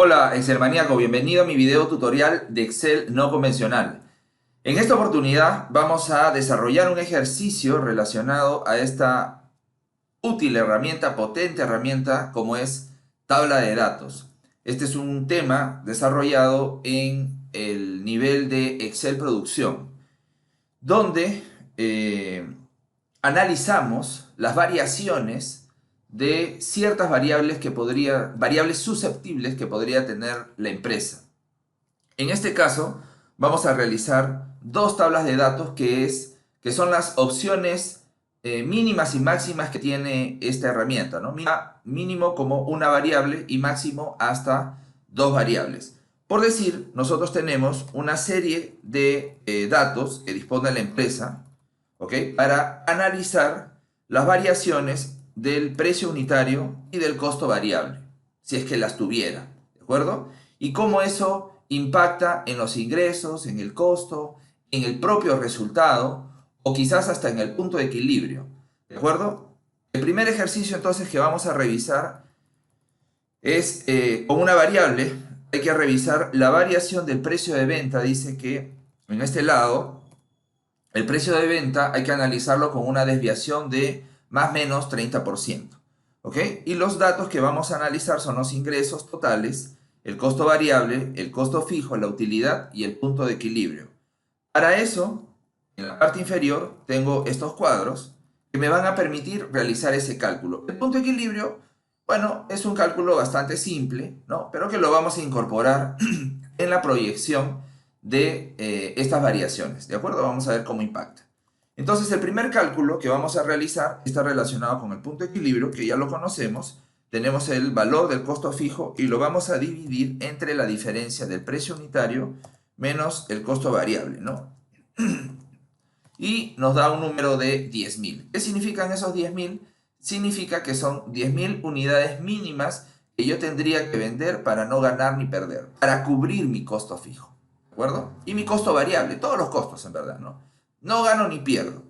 Hola, Excel maníaco, bienvenido a mi video tutorial de Excel no convencional. En esta oportunidad vamos a desarrollar un ejercicio relacionado a esta útil herramienta, potente herramienta como es tabla de datos. Este es un tema desarrollado en el nivel de Excel producción, donde analizamos las variaciones de ciertas variables variables susceptibles que podría tener la empresa. En este caso, vamos a realizar dos tablas de datos que son las opciones mínimas y máximas que tiene esta herramienta, ¿no? Mínimo como una variable y máximo hasta dos variables. Por decir, nosotros tenemos una serie de datos que dispone la empresa, ¿ok? Para analizar las variaciones del precio unitario y del costo variable, si es que las tuviera, ¿de acuerdo? Y cómo eso impacta en los ingresos, en el costo, en el propio resultado o quizás hasta en el punto de equilibrio, ¿de acuerdo? El primer ejercicio entonces que vamos a revisar es con una variable. Hay que revisar la variación del precio de venta. Dice que en este lado el precio de venta hay que analizarlo con una desviación de más o menos 30%. ¿Ok? Y los datos que vamos a analizar son los ingresos totales, el costo variable, el costo fijo, la utilidad y el punto de equilibrio. Para eso, en la parte inferior tengo estos cuadros que me van a permitir realizar ese cálculo. El punto de equilibrio, bueno, es un cálculo bastante simple, ¿no? Pero que lo vamos a incorporar en la proyección de estas variaciones, ¿de acuerdo? Vamos a ver cómo impacta. Entonces, el primer cálculo que vamos a realizar está relacionado con el punto de equilibrio, que ya lo conocemos. Tenemos el valor del costo fijo y lo vamos a dividir entre la diferencia del precio unitario menos el costo variable, ¿no? Y nos da un número de 10.000. ¿Qué significan esos 10.000? Significa que son 10.000 unidades mínimas que yo tendría que vender para no ganar ni perder, para cubrir mi costo fijo, ¿de acuerdo? Y mi costo variable, todos los costos en verdad, ¿no? No gano ni pierdo.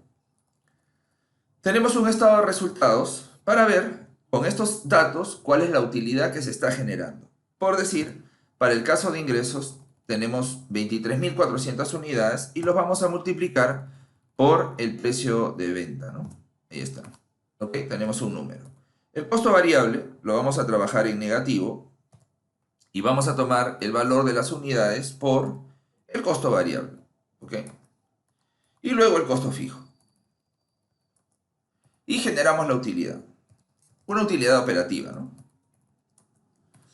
Tenemos un estado de resultados para ver con estos datos cuál es la utilidad que se está generando. Por decir, para el caso de ingresos tenemos 23.400 unidades y los vamos a multiplicar por el precio de venta, ¿no? Ahí está. ¿Ok? Tenemos un número. El costo variable lo vamos a trabajar en negativo y vamos a tomar el valor de las unidades por el costo variable. ¿Ok? Y luego el costo fijo. Y generamos la utilidad. Una utilidad operativa, ¿no?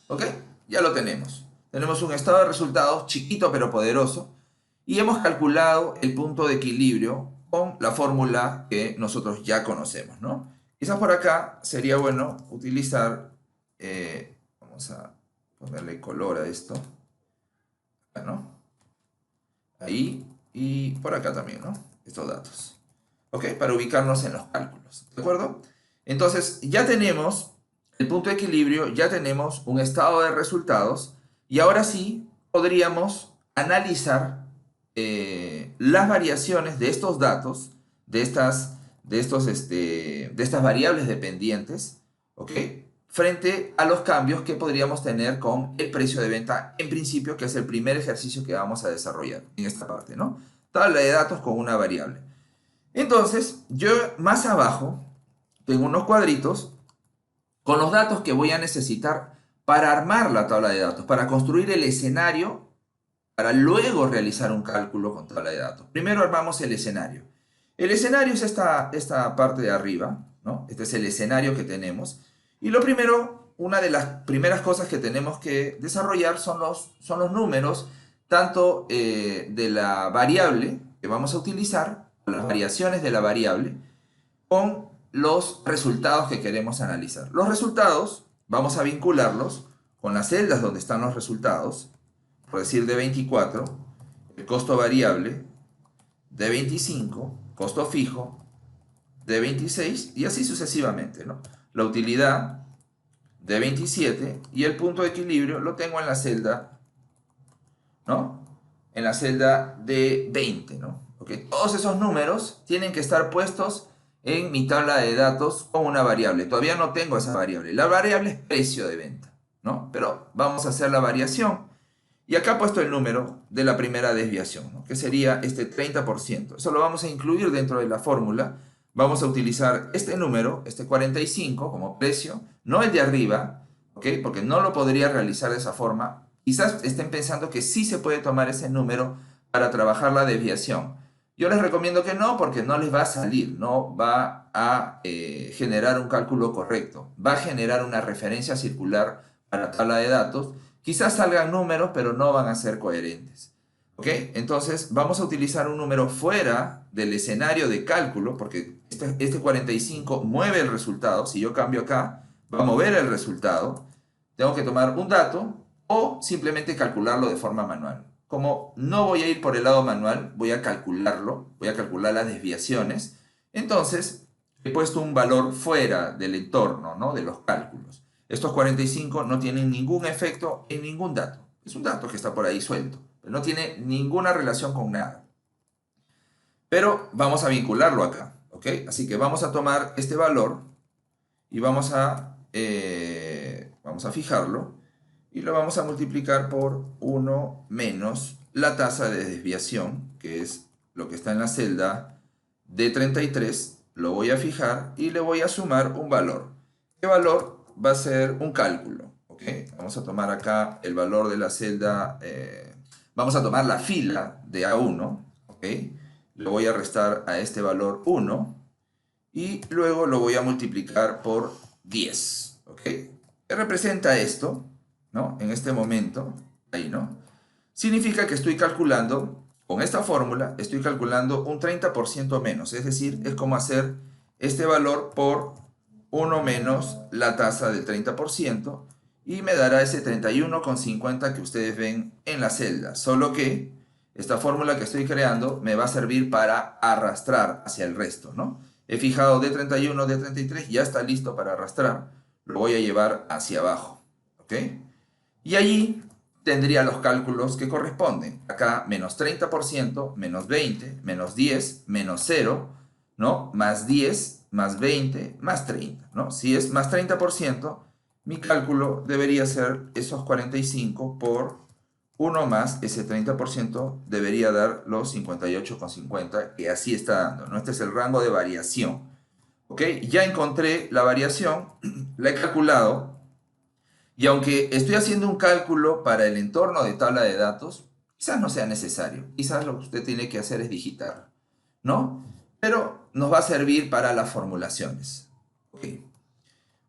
¿Ok? Ya lo tenemos. Tenemos un estado de resultados chiquito pero poderoso y hemos calculado el punto de equilibrio con la fórmula que nosotros ya conocemos, ¿no? Quizás por acá sería bueno utilizar, vamos a ponerle color a esto, ¿no? Ahí y por acá también, ¿no? Estos datos. ¿Ok? Para ubicarnos en los cálculos, ¿de acuerdo? Entonces, ya tenemos el punto de equilibrio, ya tenemos un estado de resultados y ahora sí podríamos analizar las variaciones de estos datos, de estas variables dependientes, ¿ok? Frente a los cambios que podríamos tener con el precio de venta en principio, que es el primer ejercicio que vamos a desarrollar en esta parte, ¿no? Tabla de datos con una variable. Entonces, yo más abajo tengo unos cuadritos con los datos que voy a necesitar para armar la tabla de datos, para construir el escenario, para luego realizar un cálculo con tabla de datos. Primero armamos el escenario. El escenario es esta parte de arriba, ¿no? Este es el escenario que tenemos. Y lo primero, una de las primeras cosas que tenemos que desarrollar son los números, tanto de la variable que vamos a utilizar, las variaciones de la variable, con los resultados que queremos analizar. Los resultados vamos a vincularlos con las celdas donde están los resultados, por decir de 24, el costo variable, de 25, costo fijo, de 26 y así sucesivamente, ¿no? La utilidad de 27 y el punto de equilibrio lo tengo en la celda, ¿no? En la celda de 20, ¿no? ¿Okay? Todos esos números tienen que estar puestos en mi tabla de datos con una variable. Todavía no tengo esa variable. La variable es precio de venta, ¿no? Pero vamos a hacer la variación. Y acá he puesto el número de la primera desviación, ¿no? Que sería este 30%. Eso lo vamos a incluir dentro de la fórmula. Vamos a utilizar este número, este 45, como precio, no el de arriba, ¿ok? Porque no lo podría realizar de esa forma. Quizás estén pensando que sí se puede tomar ese número para trabajar la desviación. Yo les recomiendo que no, porque no les va a salir, no va a generar un cálculo correcto. Va a generar una referencia circular para tabla de datos. Quizás salgan números, pero no van a ser coherentes. ¿Ok? Entonces vamos a utilizar un número fuera del escenario de cálculo, porque este 45 mueve el resultado. Si yo cambio acá, va a mover el resultado. Tengo que tomar un dato o simplemente calcularlo de forma manual. Como no voy a ir por el lado manual, voy a calcularlo, voy a calcular las desviaciones. Entonces, he puesto un valor fuera del entorno, ¿no? De los cálculos. Estos 45 no tienen ningún efecto en ningún dato. Es un dato que está por ahí suelto, pero no tiene ninguna relación con nada. Pero vamos a vincularlo acá, ¿ok? Así que vamos a tomar este valor y vamos a fijarlo y lo vamos a multiplicar por 1 menos la tasa de desviación, que es lo que está en la celda D33. Lo voy a fijar y le voy a sumar un valor. ¿Qué valor? Va a ser un cálculo, ¿ok? Vamos a tomar acá el valor de la celda, vamos a tomar la fila de A1, ¿ok? Le voy a restar a este valor 1 y luego lo voy a multiplicar por 10, ¿ok? ¿Qué representa esto? ¿No? En este momento, ahí, ¿no? Significa que estoy calculando, con esta fórmula, estoy calculando un 30% menos, es decir, es como hacer este valor por 1 menos la tasa del 30% y me dará ese 31,50 que ustedes ven en la celda, solo que esta fórmula que estoy creando me va a servir para arrastrar hacia el resto, ¿no? He fijado D31, D33, ya está listo para arrastrar, lo voy a llevar hacia abajo, ¿ok? Y allí tendría los cálculos que corresponden. Acá menos 30%, menos 20, menos 10, menos 0, ¿no? Más 10, más 20, más 30, ¿no? Si es más 30%, mi cálculo debería ser esos 45 por 1 más ese 30%, debería dar los 58,50, que así está dando, ¿no? Este es el rango de variación, ¿ok? Ya encontré la variación, la he calculado. Y aunque estoy haciendo un cálculo para el entorno de tabla de datos, quizás no sea necesario. Quizás lo que usted tiene que hacer es digitar, ¿no? Pero nos va a servir para las formulaciones. Ok.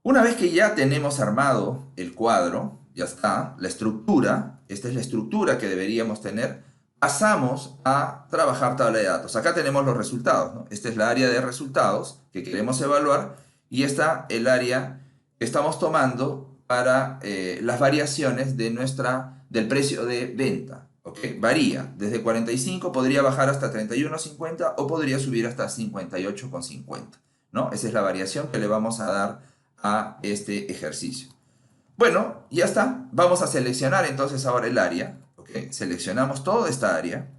Una vez que ya tenemos armado el cuadro, ya está, la estructura, esta es la estructura que deberíamos tener, pasamos a trabajar tabla de datos. Acá tenemos los resultados, ¿no? Esta es la área de resultados que queremos evaluar y esta el área que estamos tomando para las variaciones de del precio de venta. ¿Okay? Varía, desde 45 podría bajar hasta 31,50 o podría subir hasta 58,50, ¿no? Esa es la variación que le vamos a dar a este ejercicio. Bueno, ya está. Vamos a seleccionar entonces ahora el área. ¿Okay? Seleccionamos toda esta área.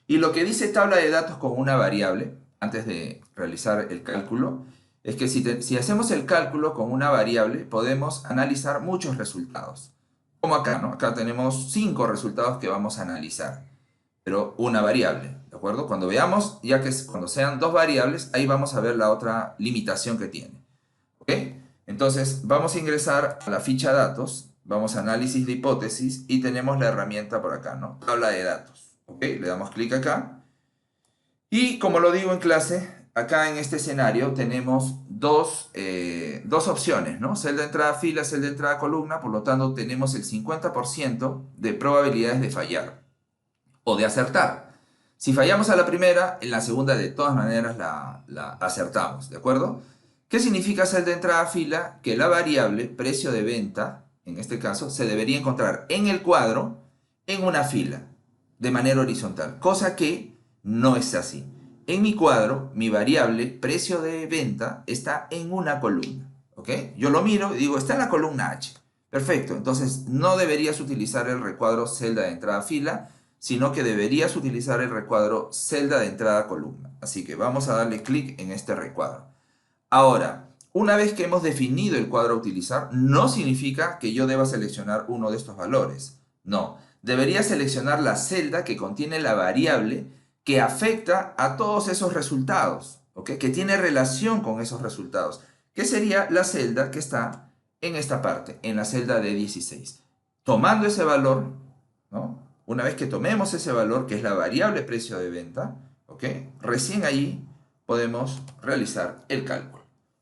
Y lo que dice tabla de datos con una variable, antes de realizar el cálculo, es que si hacemos el cálculo con una variable, podemos analizar muchos resultados. Como acá, ¿no? Acá tenemos 5 resultados que vamos a analizar, pero una variable, ¿de acuerdo? Cuando veamos, ya que cuando sean 2 variables, ahí vamos a ver la otra limitación que tiene. ¿Ok? Entonces, vamos a ingresar a la ficha datos, vamos a análisis de hipótesis y tenemos la herramienta por acá, ¿no? Tabla de datos. ¿Ok? Le damos clic acá. Y como lo digo en clase, acá en este escenario tenemos dos opciones, ¿no? Celda de entrada fila, celda de entrada columna, por lo tanto tenemos el 50% de probabilidades de fallar o de acertar. Si fallamos a la primera, en la segunda de todas maneras la acertamos, ¿de acuerdo? ¿Qué significa celda de entrada fila? Que la variable precio de venta, en este caso, se debería encontrar en el cuadro en una fila, de manera horizontal, cosa que no es así. En mi cuadro, mi variable precio de venta está en una columna, ¿ok? Yo lo miro y digo, está en la columna H. Perfecto, entonces no deberías utilizar el recuadro celda de entrada fila, sino que deberías utilizar el recuadro celda de entrada columna. Así que vamos a darle clic en este recuadro. Ahora, una vez que hemos definido el cuadro a utilizar, no significa que yo deba seleccionar uno de estos valores. No, debería seleccionar la celda que contiene la variable que afecta a todos esos resultados, ¿ok? Que tiene relación con esos resultados, que sería la celda que está en esta parte, en la celda de 16. Tomando ese valor, ¿no? Una vez que tomemos ese valor, que es la variable precio de venta, ¿ok? Recién allí podemos realizar el cálculo.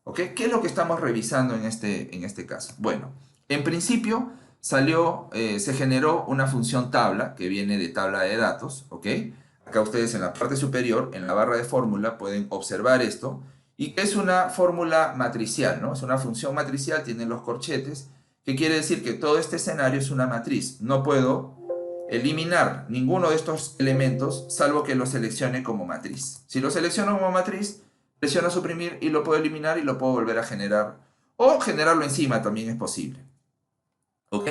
¿Ok? ¿Qué es lo que estamos revisando en este caso? Bueno, en principio se generó una función tabla que viene de tabla de datos, ¿ok? Acá ustedes en la parte superior, en la barra de fórmula, pueden observar esto, y que es una fórmula matricial, ¿no? Es una función matricial, tiene los corchetes, que quiere decir que todo este escenario es una matriz. No puedo eliminar ninguno de estos elementos, salvo que lo seleccione como matriz. Si lo selecciono como matriz, presiono suprimir y lo puedo eliminar y lo puedo volver a generar. O generarlo encima también es posible. ¿Ok?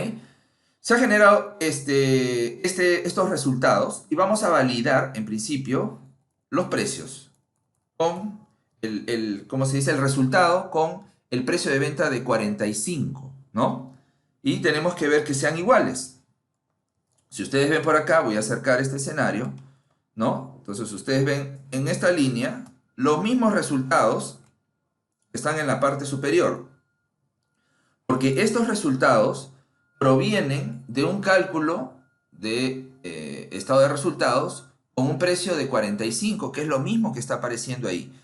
Se han generado estos resultados y vamos a validar, en principio, los precios con ¿cómo se dice? El resultado con el precio de venta de 45, ¿no? Y tenemos que ver que sean iguales. Si ustedes ven por acá, voy a acercar este escenario, ¿no? Entonces ustedes ven en esta línea los mismos resultados que están en la parte superior. Porque estos resultados provienen de un cálculo de estado de resultados con un precio de 45, que es lo mismo que está apareciendo ahí.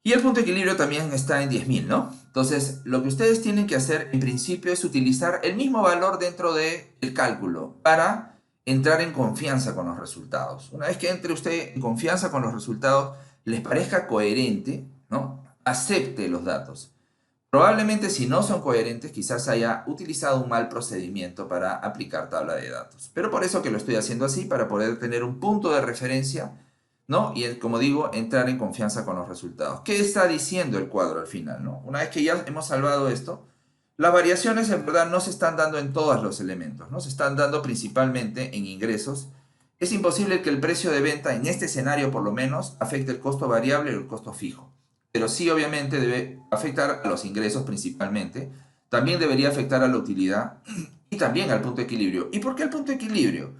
Y el punto de equilibrio también está en 10.000, ¿no? Entonces, lo que ustedes tienen que hacer en principio es utilizar el mismo valor dentro del cálculo para entrar en confianza con los resultados. Una vez que entre usted en confianza con los resultados, les parezca coherente, ¿no? Acepte los datos. Probablemente si no son coherentes, quizás haya utilizado un mal procedimiento para aplicar tabla de datos. Pero por eso que lo estoy haciendo así, para poder tener un punto de referencia, ¿no? Y como digo, entrar en confianza con los resultados. ¿Qué está diciendo el cuadro al final, ¿no? Una vez que ya hemos salvado esto, las variaciones en verdad no se están dando en todos los elementos, ¿no? Se están dando principalmente en ingresos. Es imposible que el precio de venta, en este escenario por lo menos, afecte el costo variable o el costo fijo. Pero sí obviamente debe afectar a los ingresos principalmente. También debería afectar a la utilidad y también al punto de equilibrio. ¿Y por qué el punto de equilibrio?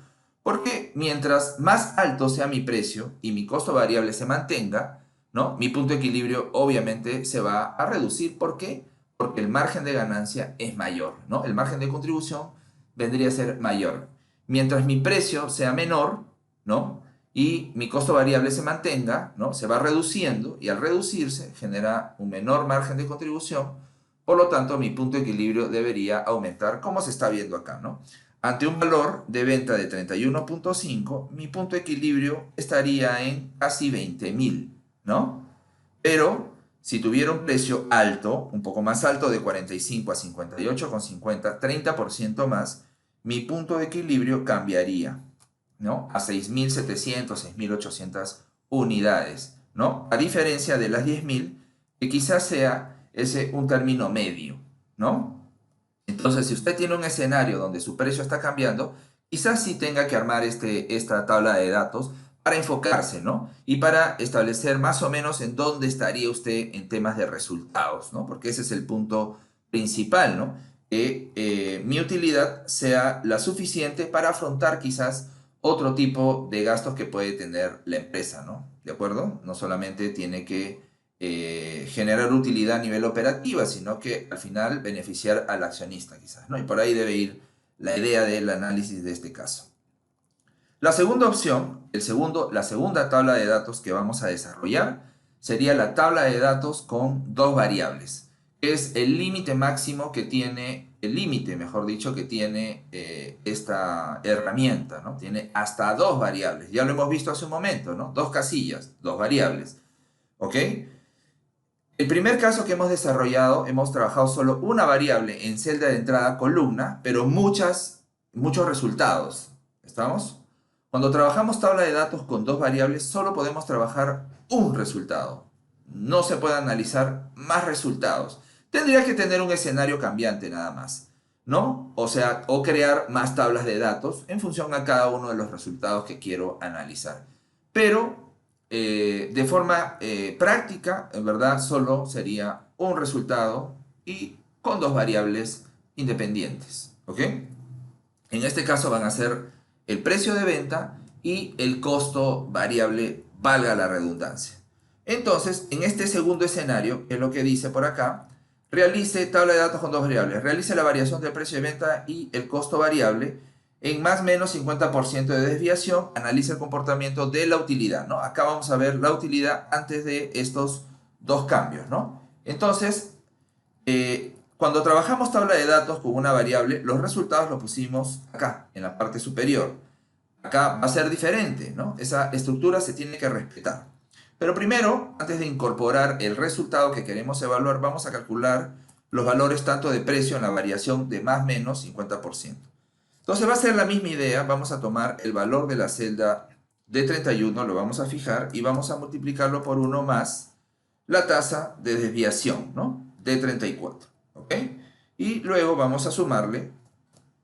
Porque mientras más alto sea mi precio y mi costo variable se mantenga, ¿no? Mi punto de equilibrio obviamente se va a reducir. ¿Por qué? Porque el margen de ganancia es mayor, ¿no? El margen de contribución vendría a ser mayor. Mientras mi precio sea menor, ¿no? Y mi costo variable se mantenga, ¿no? Se va reduciendo y al reducirse genera un menor margen de contribución. Por lo tanto, mi punto de equilibrio debería aumentar, como se está viendo acá, ¿no? Ante un valor de venta de 31.5, mi punto de equilibrio estaría en casi 20.000, ¿no? Pero si tuviera un precio alto, un poco más alto, de 45 a 58,50, 30% más, mi punto de equilibrio cambiaría, ¿no? A 6.700, 6.800 unidades, ¿no? A diferencia de las 10.000, que quizás sea un término medio, ¿no? Entonces, si usted tiene un escenario donde su precio está cambiando, quizás sí tenga que armar esta tabla de datos para enfocarse, ¿no? Y para establecer más o menos en dónde estaría usted en temas de resultados, ¿no? Porque ese es el punto principal, ¿no? Que mi utilidad sea la suficiente para afrontar quizás otro tipo de gastos que puede tener la empresa, ¿no? ¿De acuerdo? No solamente tiene que generar utilidad a nivel operativa, sino que al final beneficiar al accionista quizás, ¿no? Y por ahí debe ir la idea del análisis de este caso. La segunda opción, la segunda tabla de datos que vamos a desarrollar sería la tabla de datos con dos variables. Es el límite máximo que tiene, el límite, mejor dicho, que tiene esta herramienta, ¿no? Tiene hasta dos variables. Ya lo hemos visto hace un momento, ¿no? Dos casillas, dos variables. ¿Ok? El primer caso que hemos desarrollado, hemos trabajado solo una variable en celda de entrada columna, pero muchos resultados. ¿Estamos? Cuando trabajamos tabla de datos con dos variables, solo podemos trabajar un resultado. No se puede analizar más resultados. Tendría que tener un escenario cambiante nada más, ¿no? O sea, o crear más tablas de datos en función a cada uno de los resultados que quiero analizar. Pero de forma práctica, en verdad, solo sería un resultado y con dos variables independientes, ¿ok? En este caso van a ser el precio de venta y el costo variable, valga la redundancia. Entonces, en este segundo escenario, que es lo que dice por acá, realice tabla de datos con dos variables. Realice la variación del precio de venta y el costo variable en más o menos 50% de desviación. Analice el comportamiento de la utilidad, ¿no? Acá vamos a ver la utilidad antes de estos dos cambios, ¿no? Entonces, cuando trabajamos tabla de datos con una variable, los resultados los pusimos acá, en la parte superior. Acá va a ser diferente, ¿no? Esa estructura se tiene que respetar. Pero primero, antes de incorporar el resultado que queremos evaluar, vamos a calcular los valores tanto de precio en la variación de más o menos 50%. Entonces va a ser la misma idea, vamos a tomar el valor de la celda de 31, lo vamos a fijar y vamos a multiplicarlo por 1 más la tasa de desviación, ¿no? De 34, ¿ok? Y luego vamos a sumarle,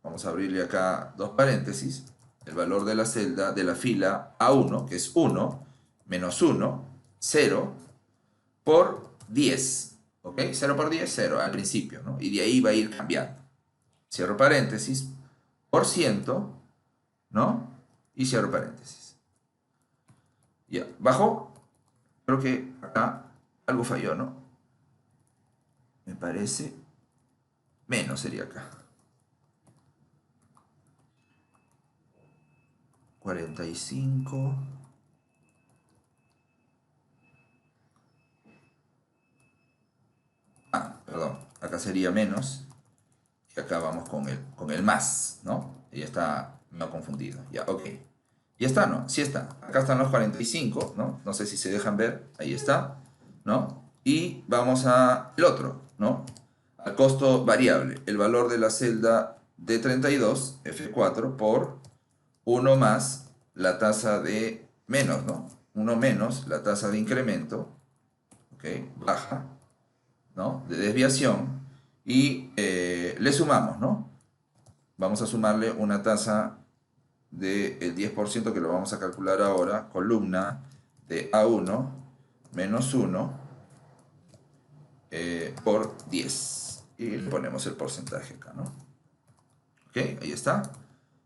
vamos a abrirle acá dos paréntesis, el valor de la celda de la fila A1, que es 1, menos 1, 0, por 10, ¿ok? 0 por 10, 0 al principio, ¿no? Y de ahí va a ir cambiando. Cierro paréntesis, por ciento, ¿no? Y cierro paréntesis. Ya, bajó. Creo que acá algo falló, ¿no? Me parece. Menos sería acá. 45. Perdón. Acá sería menos. Y acá vamos con el más, ¿no? Y ya está, me ha confundido. Ya, ok. Ya está, ¿no? Sí está. Acá están los 45, ¿no? No sé si se dejan ver. Ahí está, ¿no? Y vamos a el otro, ¿no? Al costo variable. El valor de la celda de 32, F4, por 1 más la tasa de menos, ¿no? 1 menos la tasa de incremento, ¿ok? Baja, ¿no? De desviación. Y le sumamos, ¿no? Vamos a sumarle una tasa del 10% que lo vamos a calcular ahora, columna de A1 menos 1 por 10. Y le ponemos el porcentaje acá, ¿no? Ok, ahí está.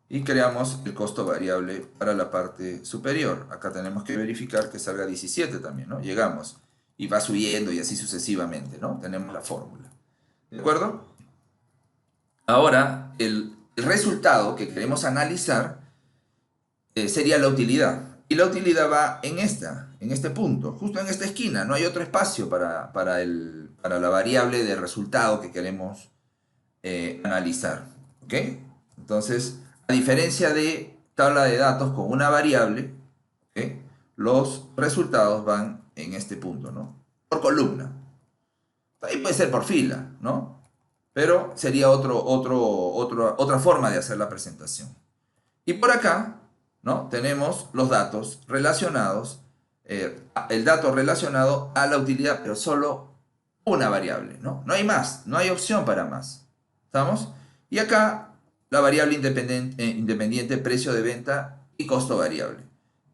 Y creamos el costo variable para la parte superior. Acá tenemos que verificar que salga 17 también, ¿no? Llegamos y va subiendo y así sucesivamente, ¿no? Tenemos la fórmula. ¿De acuerdo? Ahora, el resultado que queremos analizar sería la utilidad. Y la utilidad va en este punto, justo en esta esquina. No hay otro espacio para la variable de resultado que queremos analizar. ¿Ok? Entonces, a diferencia de tabla de datos con una variable, ¿ok? Los resultados van en este punto, ¿no? Por columna. Ahí puede ser por fila, ¿no? Pero sería otra forma de hacer la presentación. Y por acá, ¿no? Tenemos los datos relacionados, el dato relacionado a la utilidad, pero solo una variable, ¿no? No hay más, no hay opción para más. ¿Estamos? Y acá la variable independiente, precio de venta y costo variable.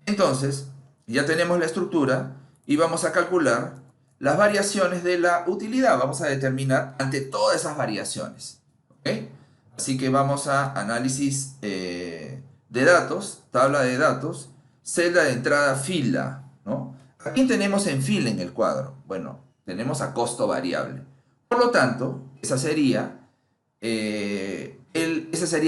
Entonces, ya tenemos la estructura y vamos a calcular las variaciones de la utilidad. Vamos a determinar ante todas esas variaciones. ¿Ok? Así que vamos a análisis de datos, tabla de datos, celda de entrada fila, ¿no? ¿A quién tenemos en fila en el cuadro? Bueno, tenemos a costo variable. Por lo tanto, esa sería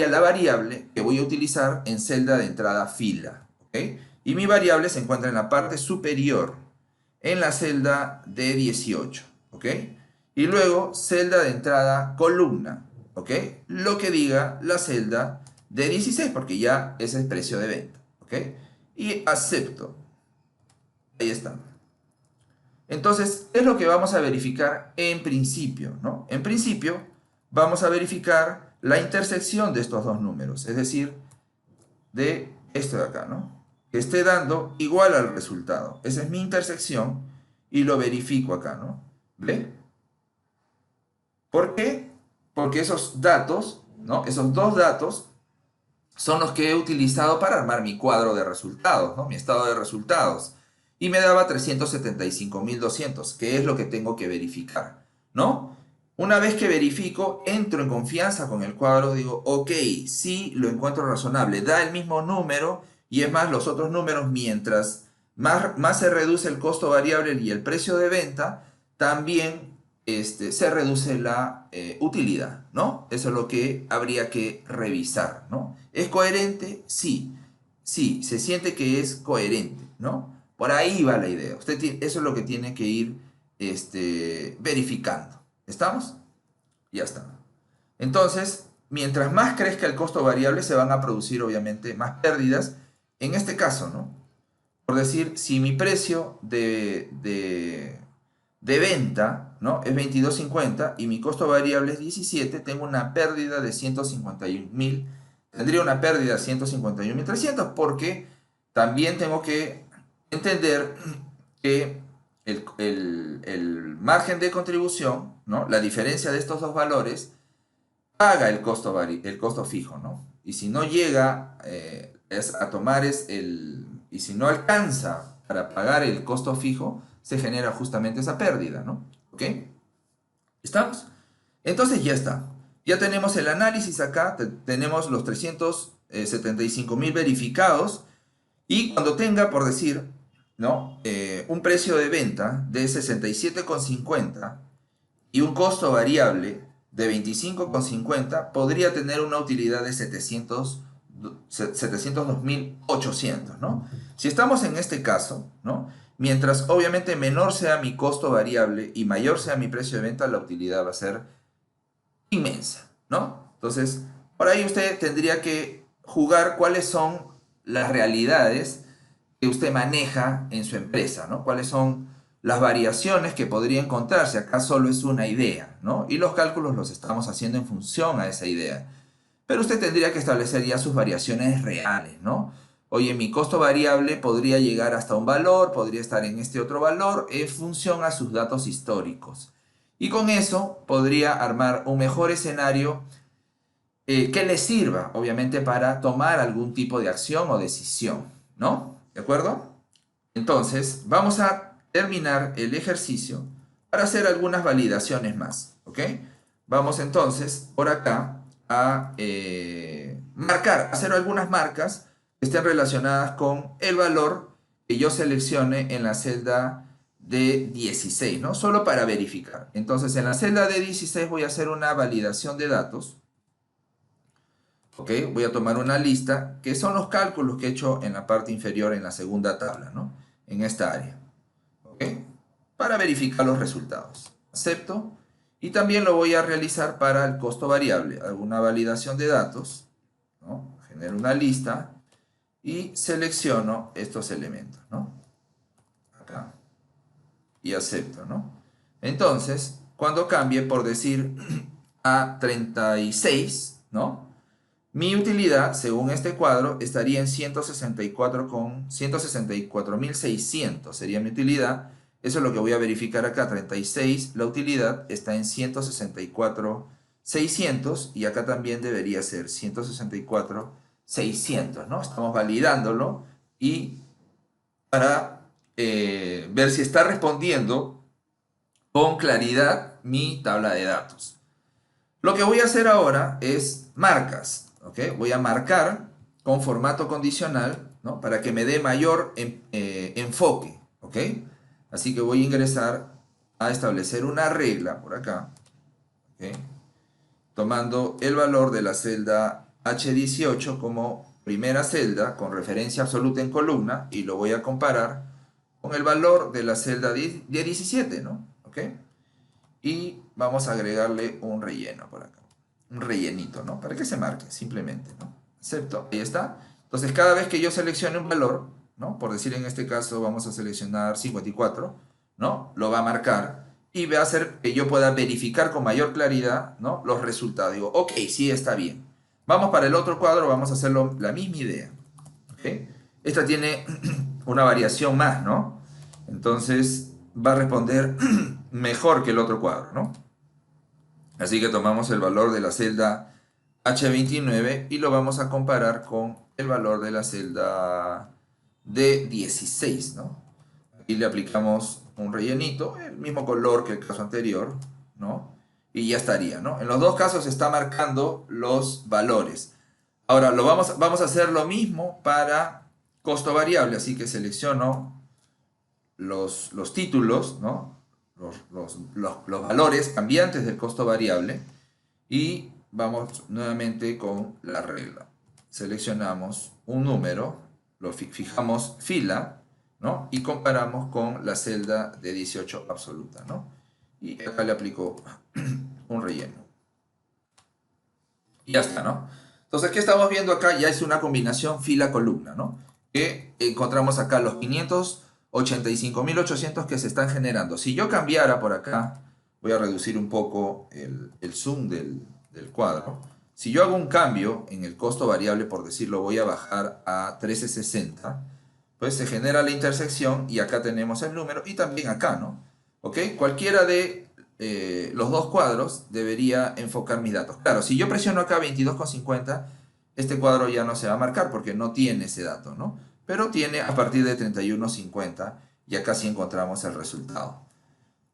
la variable que voy a utilizar en celda de entrada fila, ¿ok? Y mi variable se encuentra en la parte superior, en la celda de 18, ¿ok? Y luego celda de entrada columna, ¿ok? Lo que diga la celda de 16, porque ya ese es el precio de venta, ¿ok? Y acepto. Ahí está. Entonces, es lo que vamos a verificar en principio, ¿no? En principio, vamos a verificar la intersección de estos dos números, es decir, de esto de acá, ¿no? Que esté dando igual al resultado. Esa es mi intersección y lo verifico acá, ¿no? ¿Ve? ¿Por qué? Porque esos datos, ¿no? Esos dos datos son los que he utilizado para armar mi cuadro de resultados, ¿no? Mi estado de resultados. y me daba 375.200, que es lo que tengo que verificar, ¿no? Una vez que verifico, entro en confianza con el cuadro, digo, ok, sí, lo encuentro razonable, da el mismo número, y es más, los otros números, mientras más se reduce el costo variable y el precio de venta, también se reduce la utilidad, ¿no? Eso es lo que habría que revisar, ¿no? ¿Es coherente? Sí, sí, se siente que es coherente, ¿no? Por ahí va la idea. Eso es lo que tiene que ir verificando. ¿Estamos? Ya está. Entonces, mientras más crezca el costo variable, se van a producir obviamente más pérdidas. En este caso, ¿no? Por decir, si mi precio de venta, ¿no? es 22.50 y mi costo variable es 17, tengo una pérdida de 151.000. Tendría una pérdida de 151.300 porque también tengo que entender que el margen de contribución, ¿no? La diferencia de estos dos valores, paga el costo fijo, ¿no? Y si no llega a tomar y si no alcanza para pagar el costo fijo, se genera justamente esa pérdida, ¿no? ¿Ok? ¿Estamos? Entonces ya está. Ya tenemos el análisis acá, tenemos los 375.000 verificados, y cuando tenga, por decir, ¿no? Un precio de venta de 67,50 y un costo variable de 25,50, podría tener una utilidad de 702.800, ¿no? Si estamos en este caso, ¿no? Mientras obviamente menor sea mi costo variable y mayor sea mi precio de venta, la utilidad va a ser inmensa, ¿no? Entonces, por ahí usted tendría que jugar cuáles son las realidades que usted maneja en su empresa, ¿no? Cuáles son las variaciones que podría encontrarse. Acá solo es una idea, ¿no? Y los cálculos los estamos haciendo en función a esa idea. Pero usted tendría que establecer ya sus variaciones reales, ¿no? Oye, mi costo variable podría llegar hasta un valor, podría estar en este otro valor, en función a sus datos históricos. Y con eso podría armar un mejor escenario que le sirva, obviamente, para tomar algún tipo de acción o decisión, ¿no? ¿De acuerdo? Entonces, vamos a terminar el ejercicio para hacer algunas validaciones más, ¿ok? Vamos entonces por acá a hacer algunas marcas que estén relacionadas con el valor que yo seleccione en la celda de 16, ¿no? Solo para verificar. Entonces, en la celda de 16 voy a hacer una validación de datos, ¿ok? Voy a tomar una lista, que son los cálculos que he hecho en la parte inferior en la segunda tabla, ¿no? En esta área, ¿ok? Para verificar los resultados. Acepto. Y también lo voy a realizar para el costo variable. Hago una validación de datos, ¿no? Genero una lista y selecciono estos elementos, ¿no? Acá. Y acepto, ¿no? Entonces, cuando cambie, por decir, a 36, ¿no? Mi utilidad, según este cuadro, estaría en 164.600, sería mi utilidad. Eso es lo que voy a verificar acá, 36, la utilidad está en 164.600 y acá también debería ser 164.600, ¿no? Estamos validándolo y para ver si está respondiendo con claridad mi tabla de datos. Lo que voy a hacer ahora es marcas. ¿Ok? Voy a marcar con formato condicional, ¿no? Para que me dé mayor enfoque, ¿ok? Así que voy a ingresar a establecer una regla por acá, ¿ok? Tomando el valor de la celda H18 como primera celda con referencia absoluta en columna y lo voy a comparar con el valor de la celda de 17, ¿no? ¿Ok? Y vamos a agregarle un relleno por acá. Un rellenito, ¿no? Para que se marque, simplemente, ¿no? Acepto, ahí está. Entonces, cada vez que yo seleccione un valor, ¿no? Por decir en este caso, vamos a seleccionar 54, ¿no? Lo va a marcar y va a hacer que yo pueda verificar con mayor claridad, ¿no? Los resultados. Digo, ok, sí, está bien. Vamos para el otro cuadro, vamos a hacerlo la misma idea, ¿ok? Esta tiene una variación más, ¿no? Entonces, va a responder mejor que el otro cuadro, ¿no? Así que tomamos el valor de la celda H29 y lo vamos a comparar con el valor de la celda D16, ¿no? y le aplicamos un rellenito, el mismo color que el caso anterior, ¿no? Y ya estaría, ¿no? En los dos casos está marcando los valores. Ahora, vamos a hacer lo mismo para costo variable, así que selecciono los títulos, ¿no? Los valores cambiantes del costo variable y vamos nuevamente con la regla. Seleccionamos un número, lo fijamos fila, ¿no? Y comparamos con la celda de 18 absoluta, ¿no? Y acá le aplico un relleno. Y ya está, ¿no? Entonces, ¿qué estamos viendo acá? Ya es una combinación fila-columna, ¿no? Que encontramos acá los 585.800 que se están generando. Si yo cambiara por acá, voy a reducir un poco el zoom del cuadro. Si yo hago un cambio en el costo variable, por decirlo, voy a bajar a 1360, pues se genera la intersección y acá tenemos el número y también acá, ¿no? ¿Ok? Cualquiera de los dos cuadros debería enfocar mis datos. Claro, si yo presiono acá 22,50, este cuadro ya no se va a marcar porque no tiene ese dato, ¿no? Pero tiene a partir de 31,50 y acá sí encontramos el resultado.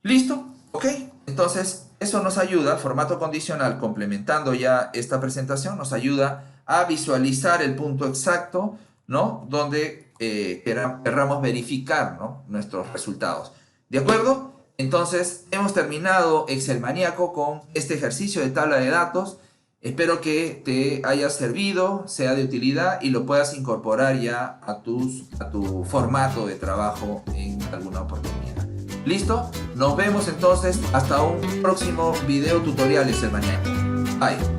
¿Listo? ¿Ok? Entonces, eso nos ayuda, formato condicional, complementando ya esta presentación, nos ayuda a visualizar el punto exacto, ¿no? Donde querramos verificar, ¿no? Nuestros resultados. ¿De acuerdo? Entonces, hemos terminado Excel Maníaco con este ejercicio de tabla de datos. Espero que te haya servido, sea de utilidad y lo puedas incorporar ya a tu formato de trabajo en alguna oportunidad. ¿Listo? Nos vemos entonces hasta un próximo video tutorial Excel Maníaco. Bye.